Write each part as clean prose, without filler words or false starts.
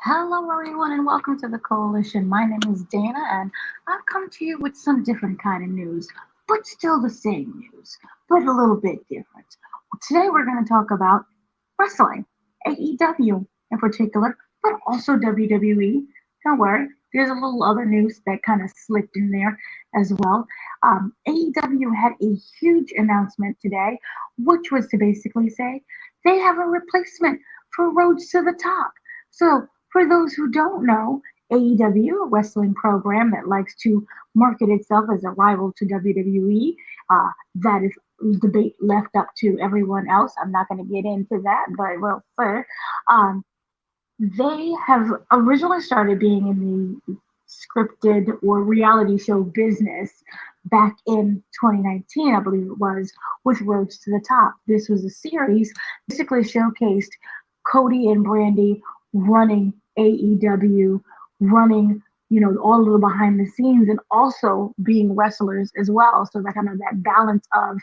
Hello, everyone, and welcome to the Coalition. My name is Dana, and I've come to you with some different kind of news, but still the same news, but a little bit different. Today, we're going to talk about wrestling, AEW in particular, but also WWE. Don't worry, there's a little other news that kind of slipped in there as well. AEW had a huge announcement today, which was to basically say they have a replacement for Roads to the Top. So, for those who don't know, AEW, a wrestling program that likes to market itself as a rival to WWE, that is debate left up to everyone else. I'm not going to get into that, but well, sir, um, they have originally started being in the scripted or reality show business back in 2019, I believe it was, with Roads to the Top. This was a series basically showcased Cody and Brandy running AEW, running, all of the behind the scenes and also being wrestlers as well. So that kind of that balance of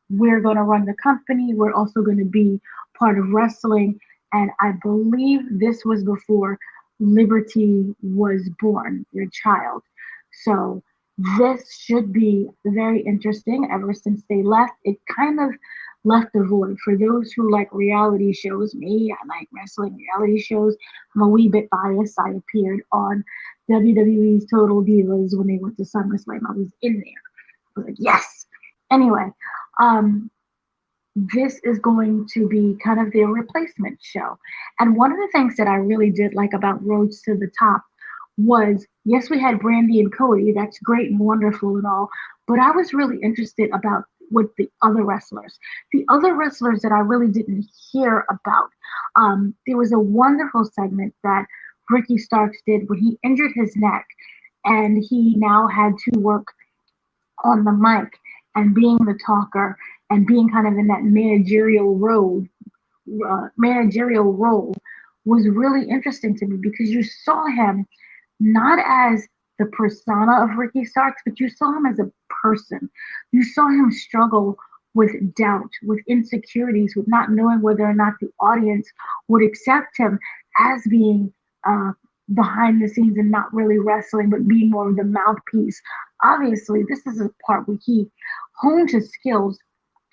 we're going to run the company, we're also going to be part of wrestling. And I believe this was before Liberty was born, your child. So this should be very interesting. Ever since they left, it kind of left a void. For those who like reality shows, me, I like wrestling reality shows. I'm a wee bit biased. I appeared on WWE's Total Divas when they went to SummerSlam. I was in there. I was like, yes. Anyway, um, this is going to be kind of their replacement show. And one of the things that I really did like about Roads to the Top was yes, we had Brandy and Cody. That's great and wonderful and all. But I was really interested about with the other wrestlers that I really didn't hear about. There was a wonderful segment that Ricky Starks did when he injured his neck and he now had to work on the mic and being the talker and being kind of in that managerial role was really interesting to me because you saw him not as the persona of Ricky Starks, but you saw him as a person. You saw him struggle with doubt, with insecurities, with not knowing whether or not the audience would accept him as being uh, behind the scenes and not really wrestling, but being more of the mouthpiece. Obviously, this is a part where he honed his skills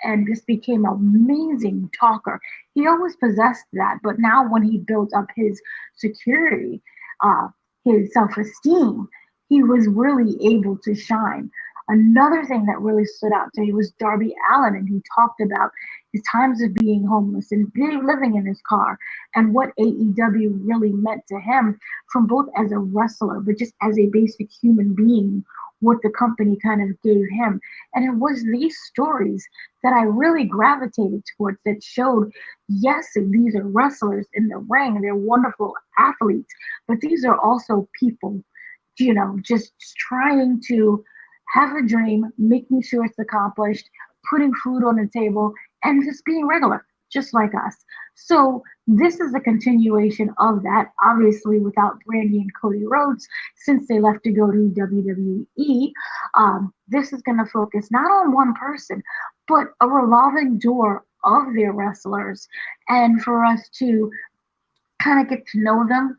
and just became an amazing talker. He always possessed that, but now when he built up his security, uh, his self-esteem, he was really able to shine. Another thing that really stood out to me was Darby Allin, and he talked about his times of being homeless and living in his car, and what AEW really meant to him, from both as a wrestler, but just as a basic human being, what the company kind of gave him. And it was these stories that I really gravitated towards that showed, yes, these are wrestlers in the ring, they're wonderful athletes, but these are also people, just trying to have a dream, making sure it's accomplished, putting food on the table, and just being regular, just like us. So this is a continuation of that, obviously without Brandy and Cody Rhodes, since they left to go to WWE. This is going to focus not on one person, but a revolving door of their wrestlers, and for us to kind of get to know them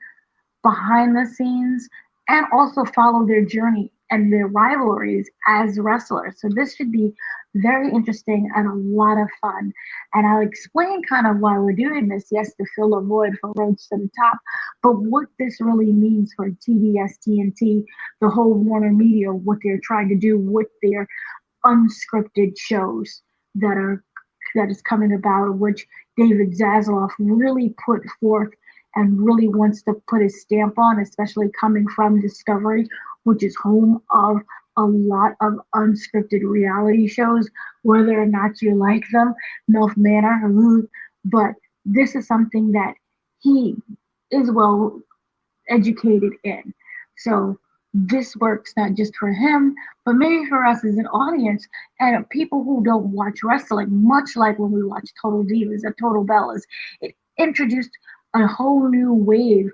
behind the scenes and also follow their journey and their rivalries as wrestlers. So this should be very interesting and a lot of fun. And I'll explain kind of why we're doing this. Yes, to fill a void for Roads to the Top, but what this really means for TBS, TNT, the whole Warner Media, what they're trying to do with their unscripted shows that is coming about, which David Zaslav really put forth and really wants to put his stamp on, especially coming from Discovery, which is home of a lot of unscripted reality shows, whether or not you like them, MILF Manor, but this is something that he is well educated in. So this works not just for him, but maybe for us as an audience and people who don't watch wrestling, much like when we watch Total Divas or Total Bellas. It introduced a whole new wave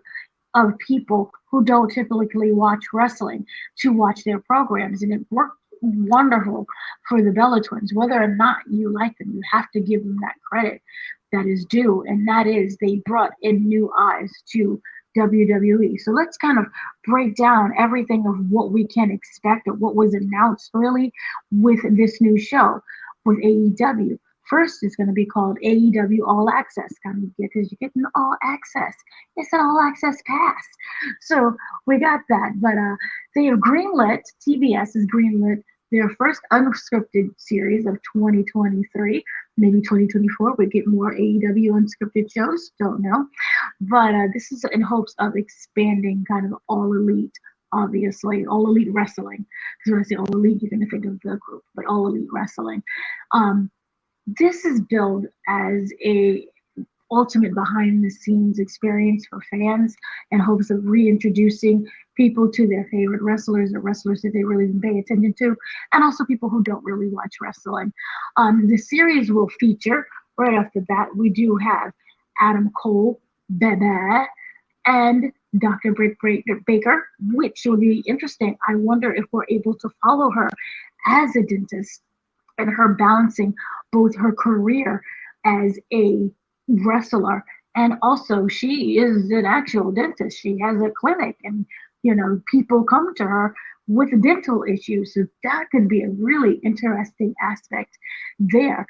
of people who don't typically watch wrestling to watch their programs, and it worked wonderful for the Bella Twins. Whether or not you like them, you have to give them that credit that is due, and that is they brought in new eyes to WWE. So let's kind of break down everything of what we can expect or what was announced really with this new show with AEW. First, it's going to be called AEW All Access, kind of because you're getting all access. It's an all access pass. So we got that. But they have greenlit, TBS has greenlit their first unscripted series of 2023. Maybe 2024, we get more AEW unscripted shows. Don't know. But this is in hopes of expanding kind of all elite, obviously, all elite wrestling. Because when I say all elite, you're going to think of the group, but all elite wrestling. This is billed as a ultimate behind the scenes experience for fans in hopes of reintroducing people to their favorite wrestlers or wrestlers that they really didn't pay attention to, and also people who don't really watch wrestling. The series will feature, right off the bat, we do have Adam Cole, Bebe, and Dr. Britt Baker, which will be interesting. I wonder if we're able to follow her as a dentist and her balancing both her career as a wrestler and also she is an actual dentist. She has a clinic and people come to her with dental issues. So that could be a really interesting aspect there.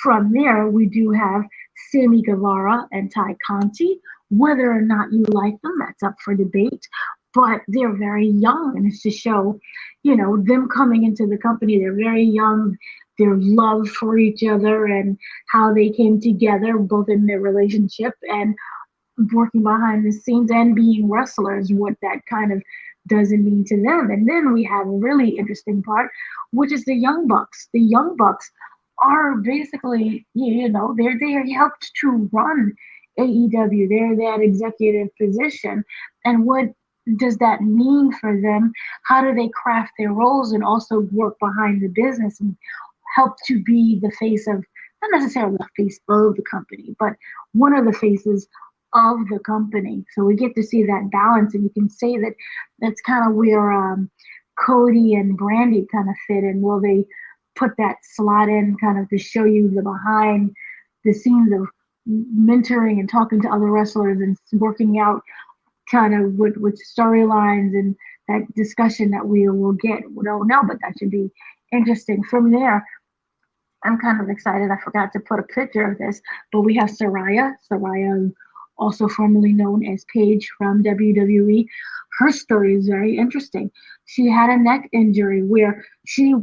From there, we do have Sammy Guevara and Ty Conti. Whether or not you like them, that's up for debate. But they're very young, and it's to show, them coming into the company. They're very young, their love for each other, and how they came together, both in their relationship and working behind the scenes and being wrestlers, what that kind of doesn't mean to them. And then we have a really interesting part, which is the Young Bucks. The Young Bucks are basically, they're helped to run AEW. They're that executive position. And what does that mean for them? How do they craft their roles and also work behind the business and help to be the face of, not necessarily the face of the company, but one of the faces of the company. So we get to see that balance, and you can say that that's kind of where Cody and Brandy kind of fit in. Will they put that slot in kind of to show you the behind the scenes of mentoring and talking to other wrestlers and working out kind of with storylines and that discussion that we will get? We don't know, but that should be interesting. From there, I'm kind of excited. I forgot to put a picture of this, but we have Saraya, also formerly known as Paige from WWE. Her story is very interesting. She had a neck injury where she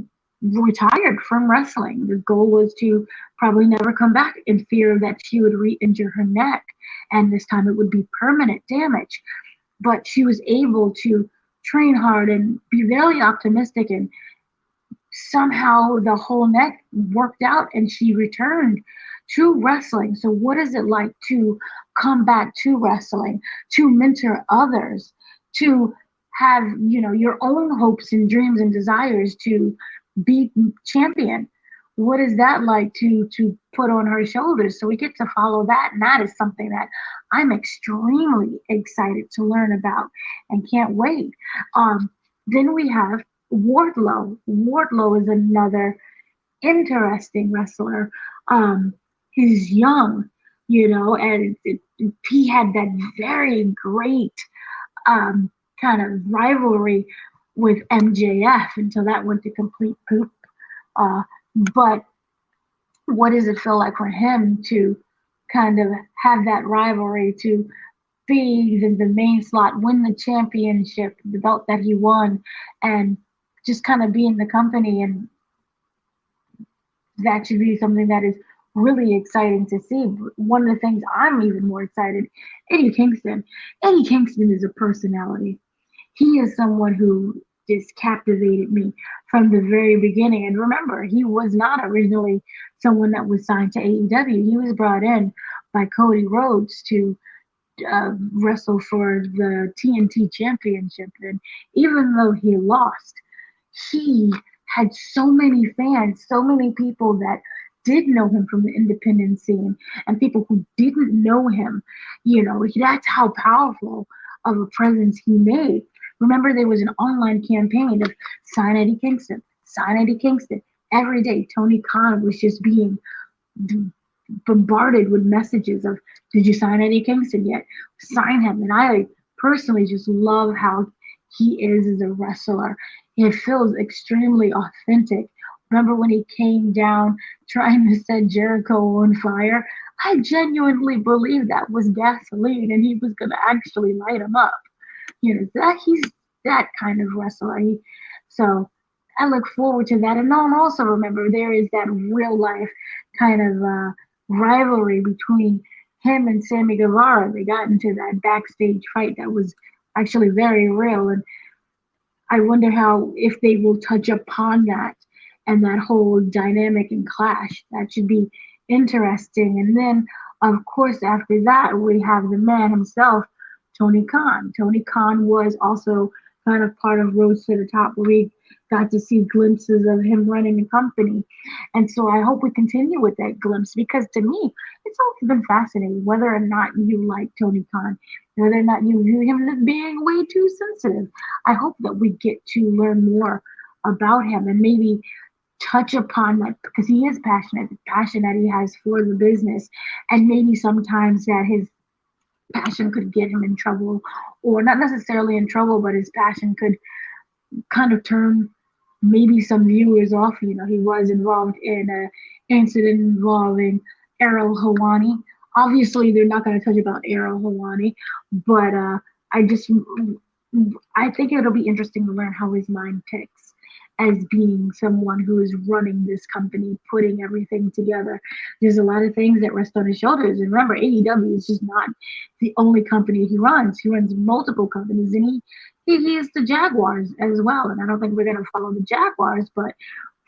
retired from wrestling. The goal was to probably never come back in fear that she would re-injure her neck, and this time it would be permanent damage. But she was able to train hard and be very optimistic, and somehow the whole neck worked out and she returned to wrestling. So what is it like to come back to wrestling, to mentor others, to have, your own hopes and dreams and desires to be champion? What is that like to put on her shoulders? So we get to follow that, and that is something that I'm extremely excited to learn about and can't wait. Then we have Wardlow. Wardlow is another interesting wrestler. He's young, and he had that very great kind of rivalry with MJF until that went to complete poop. But what does it feel like for him to kind of have that rivalry, to be the main slot, win the championship, the belt that he won, and just kind of be in the company? And that should be something that is really exciting to see. One of the things I'm even more excited, Eddie Kingston. Eddie Kingston is a personality. He is someone who just captivated me from the very beginning. And remember, he was not originally someone that was signed to AEW. He was brought in by Cody Rhodes to wrestle for the TNT Championship. And even though he lost, he had so many fans, so many people that did know him from the independent scene, and people who didn't know him. That's how powerful of a presence he made. Remember, there was an online campaign of sign Eddie Kingston, sign Eddie Kingston. Every day, Tony Khan was just being bombarded with messages of, did you sign Eddie Kingston yet? Sign him. And I personally just love how he is as a wrestler. It feels extremely authentic. Remember when he came down trying to set Jericho on fire? I genuinely believe that was gasoline and he was going to actually light him up. That he's that kind of wrestler. So I look forward to that. And I'll also remember there is that real life kind of rivalry between him and Sammy Guevara. They got into that backstage fight that was actually very real. And I wonder how, if they will touch upon that and that whole dynamic and clash. That should be interesting. And then, of course, after that, we have the man himself, Tony Khan. Tony Khan was also kind of part of Road to the Top, where we got to see glimpses of him running the company. And so I hope we continue with that glimpse, because to me, it's always been fascinating whether or not you like Tony Khan, whether or not you view him as being way too sensitive. I hope that we get to learn more about him and maybe touch upon that, because he is passionate, the passion that he has for the business, and maybe sometimes that his passion could get him in trouble, or not necessarily in trouble, but his passion could kind of turn maybe some viewers off. He was involved in an incident involving Errol Hawani. Obviously, they're not going to touch about Errol Hawani, but I just I think it'll be interesting to learn how his mind ticks as being someone who is running this company, putting everything together. There's a lot of things that rest on his shoulders. And remember, AEW is just not the only company he runs. He runs multiple companies, and he is the Jaguars as well. And I don't think we're going to follow the Jaguars, but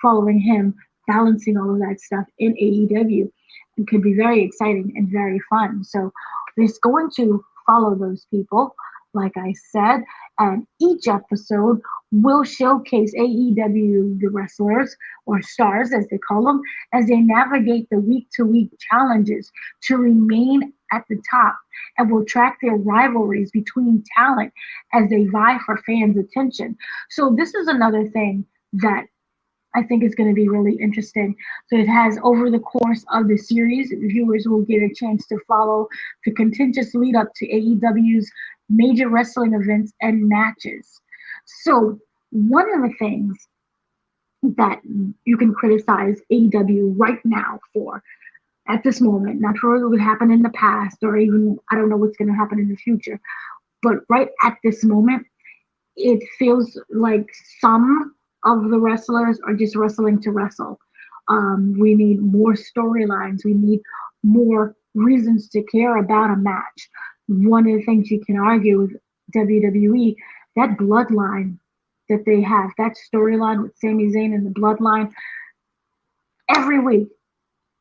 following him, balancing all of that stuff in AEW, it could be very exciting and very fun. So it's going to follow those people, like I said, and each episode will showcase AEW, the wrestlers, or stars as they call them, as they navigate the week-to-week challenges to remain at the top, and will track their rivalries between talent as they vie for fans' attention. So this is another thing that I think is going to be really interesting. So it has, over the course of the series, viewers will get a chance to follow the contentious lead up to AEW's major wrestling events and matches. So one of the things that you can criticize AEW right now for, at this moment, not for what would happen in the past, or even I don't know what's going to happen in the future, but right at this moment, it feels like some of the wrestlers are just wrestling to wrestle. We need more storylines. We need more reasons to care about a match. One of the things you can argue with WWE, that bloodline that they have, that storyline with Sami Zayn and the bloodline, every week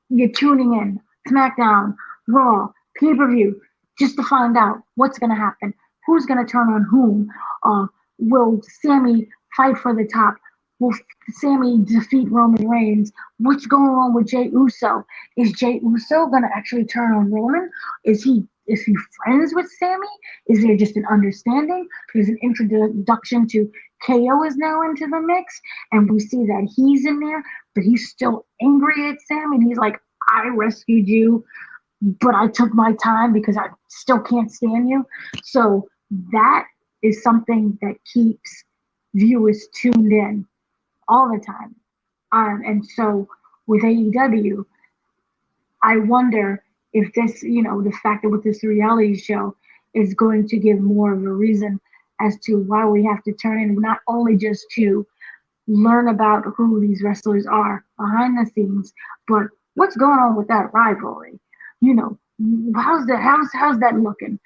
you're tuning in, SmackDown, Raw, pay-per-view, just to find out what's going to happen, who's going to turn on whom. Will Sami fight for the top? Will Sami defeat Roman Reigns? What's going on with Jey Uso? Is Jey Uso going to actually turn on Roman? Is he friends with Sami? Is there just an understanding? There's an introduction to KO is now into the mix, and we see that he's in there, but he's still angry at Sami, and he's like, I rescued you, but I took my time because I still can't stand you. So that is something that keeps viewers tuned in all the time. And so with AEW, I wonder if this, the fact that with this reality show is going to give more of a reason as to why we have to turn in, not only just to learn about who these wrestlers are behind the scenes, but what's going on with that rivalry. How's that looking?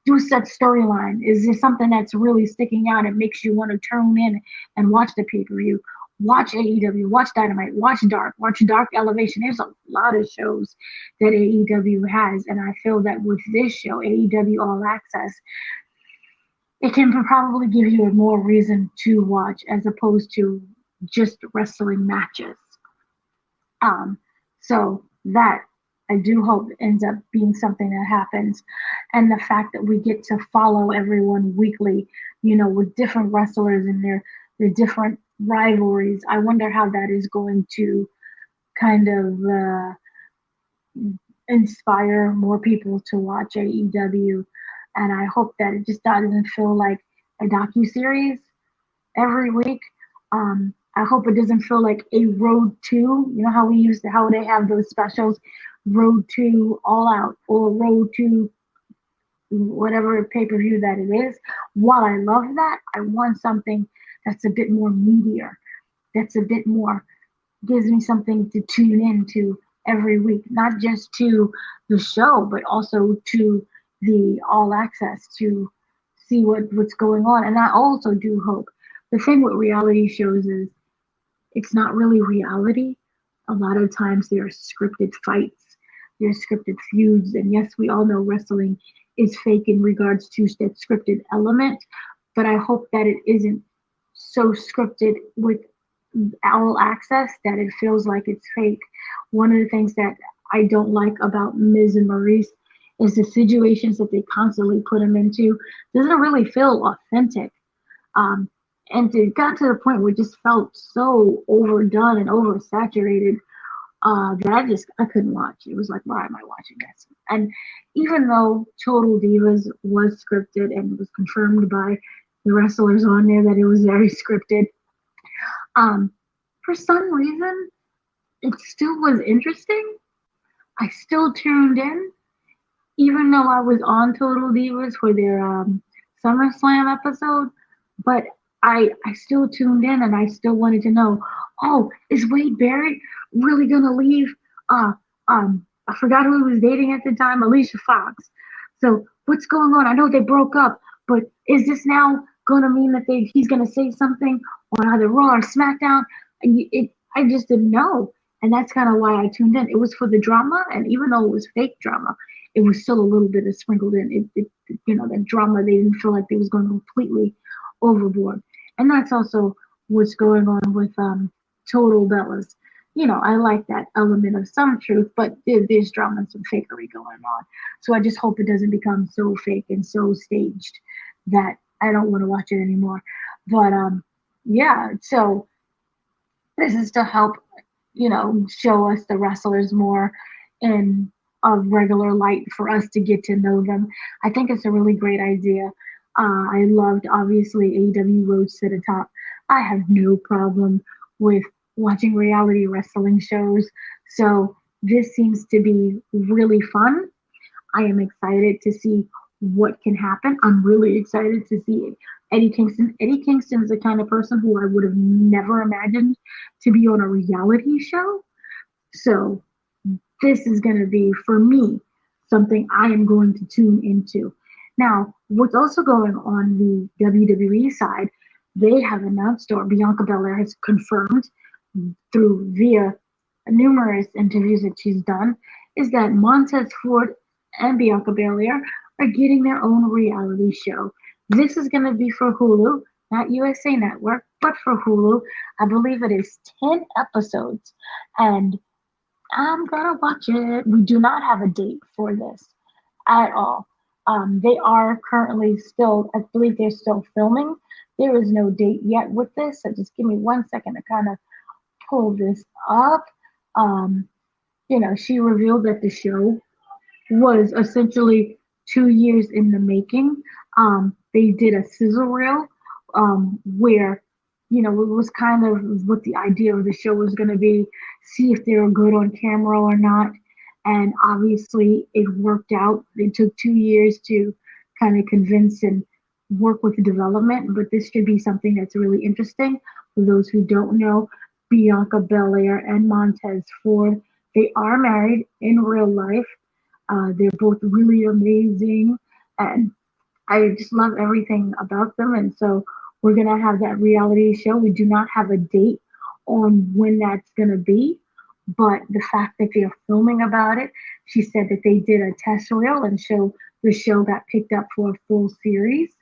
Do that storyline. Is there something that's really sticking out and makes you want to tune in and watch the pay-per-view? Watch AEW, watch Dynamite, watch Dark Elevation. There's a lot of shows that AEW has, and I feel that with this show, AEW All Access, it can probably give you more reason to watch as opposed to just wrestling matches. So that I do hope ends up being something that happens. And the fact that we get to follow everyone weekly, with different wrestlers and their different rivalries. I wonder how that is going to kind of inspire more people to watch AEW. And I hope that it just doesn't feel like a docu-series every week. I hope it doesn't feel like a road to, you know how we used to, how they have those specials, road to All Out or road to whatever pay-per-view that it is. While I love that, I want something that's a bit more meatier, that's a bit more, gives me something to tune into every week, not just to the show, but also to the all access to see what's going on. And I also do hope, the thing with reality shows is it's not really reality. A lot of times there are scripted fights, there's scripted feuds, and yes, we all know wrestling is fake in regards to that scripted element, but I hope that it isn't so scripted with all access that it feels like it's fake. One of the things that I don't like about Miz and Maurice is the situations that they constantly put them into doesn't really feel authentic. Um, and it got to the point where it just felt so overdone and oversaturated that I couldn't watch. It was like, why am I watching this? And even though Total Divas was scripted and was confirmed by the wrestlers on there that it was very scripted, um, for some reason it still was interesting. I still tuned in, even though I was on Total Divas for their SummerSlam episode, but I still tuned in and I still wanted to know, oh, is Wade Barrett really gonna leave? I forgot who he was dating at the time, Alicia Fox. So what's going on? I know they broke up, but is this now gonna mean that he's gonna say something on either Raw or SmackDown? I just didn't know, and that's kind of why I tuned in. It was for the drama, and even though it was fake drama, it was still a little bit of sprinkled in. That drama, they didn't feel like they was going completely overboard. And that's also what's going on with Total Bellas. I like that element of some truth, but there's drama and some fakery going on. So I just hope it doesn't become so fake and so staged that I don't want to watch it anymore. But yeah, so this is to help, show us the wrestlers more in a regular light for us to get to know them. I think it's a really great idea. I loved, obviously, AEW Rose to the Top. I have no problem with watching reality wrestling shows. So this seems to be really fun. I am excited to see what can happen. I'm really excited to see Eddie Kingston. Eddie Kingston is the kind of person who I would have never imagined to be on a reality show. So this is going to be, for me, something I am going to tune into. Now, what's also going on the WWE side, they have announced, or Bianca Belair has confirmed through via numerous interviews that she's done, is that Montez Ford and Bianca Belair are getting their own reality show. This is going to be for Hulu, not USA Network, but for Hulu. I believe it is 10 episodes, and I'm gonna watch it. We do not have a date for this at all. They are currently still, I believe they're still filming. There is no date yet with this, so just give me 1 second to kind of pull this up. Um, she revealed that the show was essentially 2 years in the making. They did a sizzle reel where, it was kind of what the idea of the show was going to be, see if they were good on camera or not. And obviously it worked out. It took 2 years to kind of convince and work with the development, but this should be something that's really interesting. For those who don't know, Bianca Belair and Montez Ford, they are married in real life. They're both really amazing, and I just love everything about them. And so we're gonna have that reality show. We do not have a date on when that's gonna be, but the fact that they're filming about it, she said that they did a test reel and the show got picked up for a full series.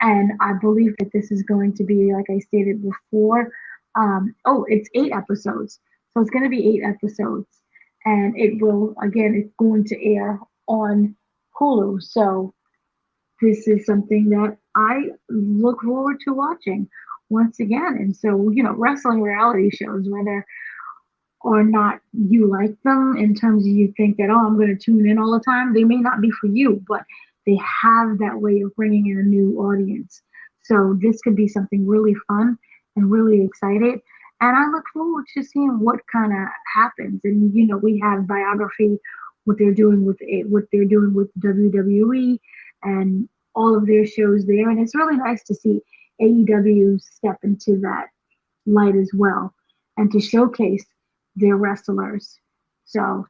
And I believe that this is going to be, like I stated before, it's 8 episodes. So it's going to be 8 episodes. And it's going to air on Hulu. So this is something that I look forward to watching once again. And so, wrestling reality shows, whether or not you like them in terms of you think that, oh, I'm going to tune in all the time. They may not be for you, but they have that way of bringing in a new audience. So this could be something really fun and really excited. And I look forward to seeing what kind of happens. And we have biography, what they're doing with WWE and all of their shows there. And it's really nice to see AEW step into that light as well and to showcase their wrestlers. So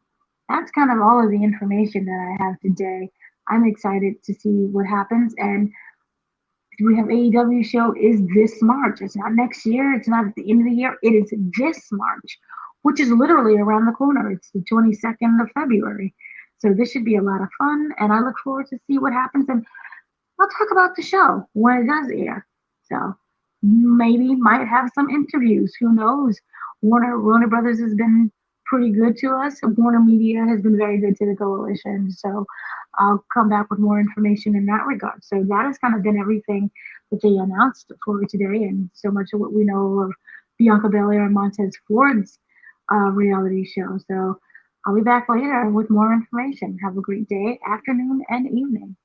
that's kind of all of the information that I have today. I'm excited to see what happens. And we have AEW show is this March. It's not next year. It's not at the end of the year. It is this March, which is literally around the corner. It's the 22nd of February. So this should be a lot of fun. And I look forward to see what happens. And I'll talk about the show when it does air. So maybe might have some interviews. Who knows? Warner Brothers has been pretty good to us. Warner Media has been very good to the Koalition. So I'll come back with more information in that regard. So that has kind of been everything that they announced for today, and so much of what we know of Bianca Belair and Montez Ford's reality show. So I'll be back later with more information. Have a great day, afternoon, and evening.